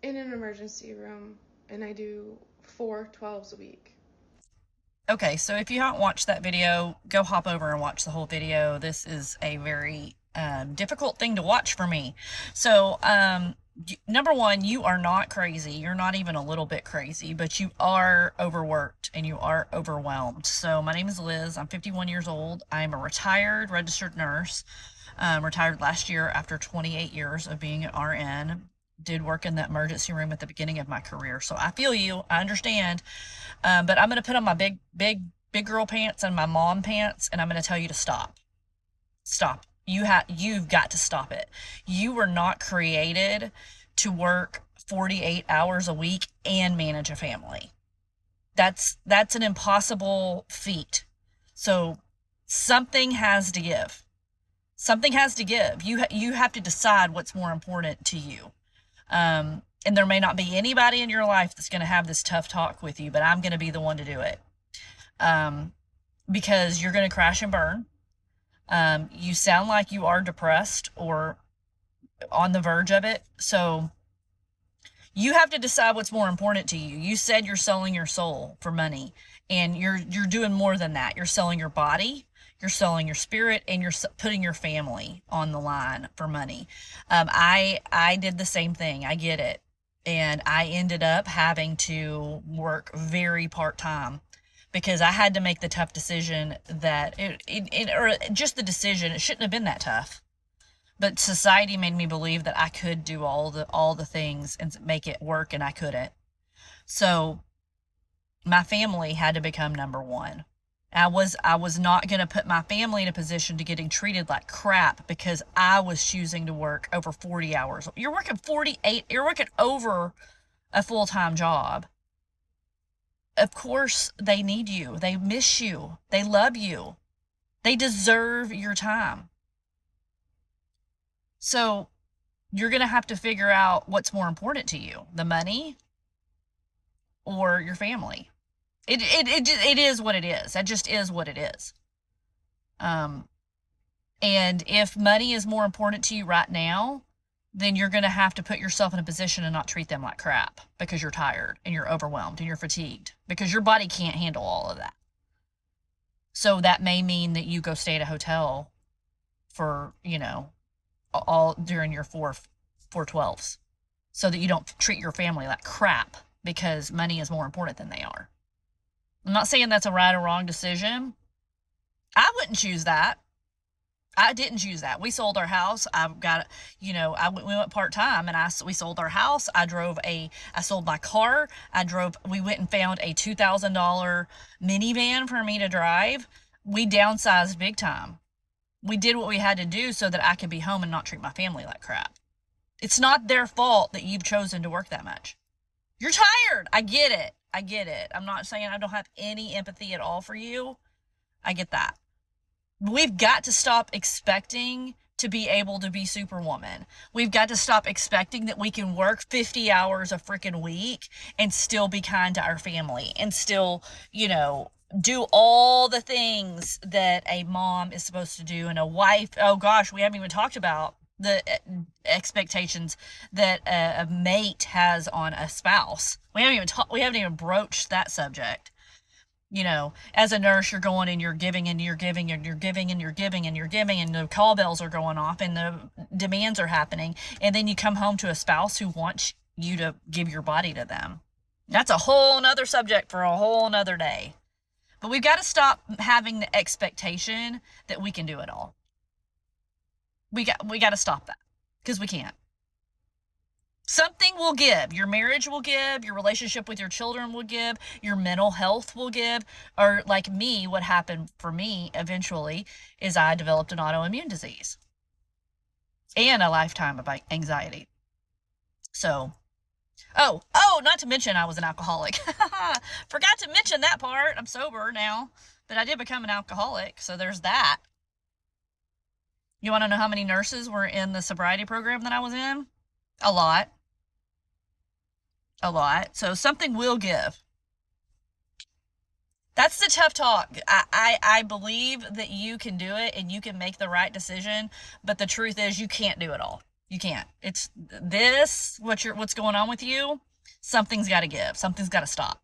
in an emergency room, and I do 4 12s a week. Okay, so if you haven't watched that video, go hop over and watch the whole video. This is a very difficult thing to watch for me. So, number one, you are not crazy. You're not even a little bit crazy, but you are overworked and you are overwhelmed. So, my name is Liz. I'm 51 years old. I'm a retired registered nurse. Retired last year after 28 years of being an RN. Did work in that emergency room at the beginning of my career. So I feel you. I understand. But I'm going to put on my big girl pants and my mom pants, and I'm going to tell you to stop. Stop. You've got to stop it. You were not created to work 48 hours a week and manage a family. That's an impossible feat. So something has to give. Something has to give. You have to decide what's more important to you. And there may not be anybody in your life that's going to have this tough talk with you, but I'm going to be the one to do it. Um, because you're going to crash and burn. You sound like you are depressed or on the verge of it. So you have to decide what's more important to you. You said you're selling your soul for money, and you're doing more than that. You're selling your body, you're selling your spirit, and you're putting your family on the line for money. I did the same thing. I get it, and I ended up having to work very part time because I had to make the tough decision that or just the decision. It shouldn't have been that tough, but society made me believe that I could do all the things and make it work, and I couldn't. So my family had to become number one. I was not going to put my family in a position to getting treated like crap because I was choosing to work over 40 hours. You're working 48, you're working over a full-time job. Of course they need you. They miss you. They love you. They deserve your time. So you're going to have to figure out what's more important to you, the money or your family. It is what it is. That just is what it is. Um, and if money is more important to you right now, then you're going to have to put yourself in a position and not treat them like crap because you're tired and you're overwhelmed and you're fatigued because your body can't handle all of that. So that may mean that you go stay at a hotel for, all during your 412s so that you don't treat your family like crap because money is more important than they are. I'm not saying that's a right or wrong decision. I wouldn't choose that. I didn't choose that. We sold our house. I've got, we went part time and we sold our house. I sold my car. We went and found a $2,000 minivan for me to drive. We downsized big time. We did what we had to do so that I could be home and not treat my family like crap. It's not their fault that you've chosen to work that much. You're tired. I get it. I get it. I'm not saying I don't have any empathy at all for you. I get that. We've got to stop expecting to be able to be Superwoman. We've got to stop expecting that we can work 50 hours a freaking week and still be kind to our family and still, do all the things that a mom is supposed to do and a wife. Oh gosh, we haven't even talked about the expectations that a mate has on a spouse. We haven't even broached that subject. As a nurse, you're going and you're giving and you're giving and you're giving and you're giving and you're giving, and the call bells are going off and the demands are happening. And then you come home to a spouse who wants you to give your body to them. That's a whole nother subject for a whole nother day. But we've got to stop having the expectation that we can do it all. We got to stop that because we can't. Something will give. Your marriage will give, your relationship with your children will give, your mental health will give. Or like me, what happened for me eventually is I developed an autoimmune disease and a lifetime of anxiety. So, not to mention I was an alcoholic. Forgot to mention that part. I'm sober now, but I did become an alcoholic, so there's that. You want to know how many nurses were in the sobriety program that I was in? A lot. A lot. So something will give. That's the tough talk. I believe that you can do it and you can make the right decision, but the truth is you can't do it all. You can't. It's this, what's going on with you, something's got to give. Something's got to stop.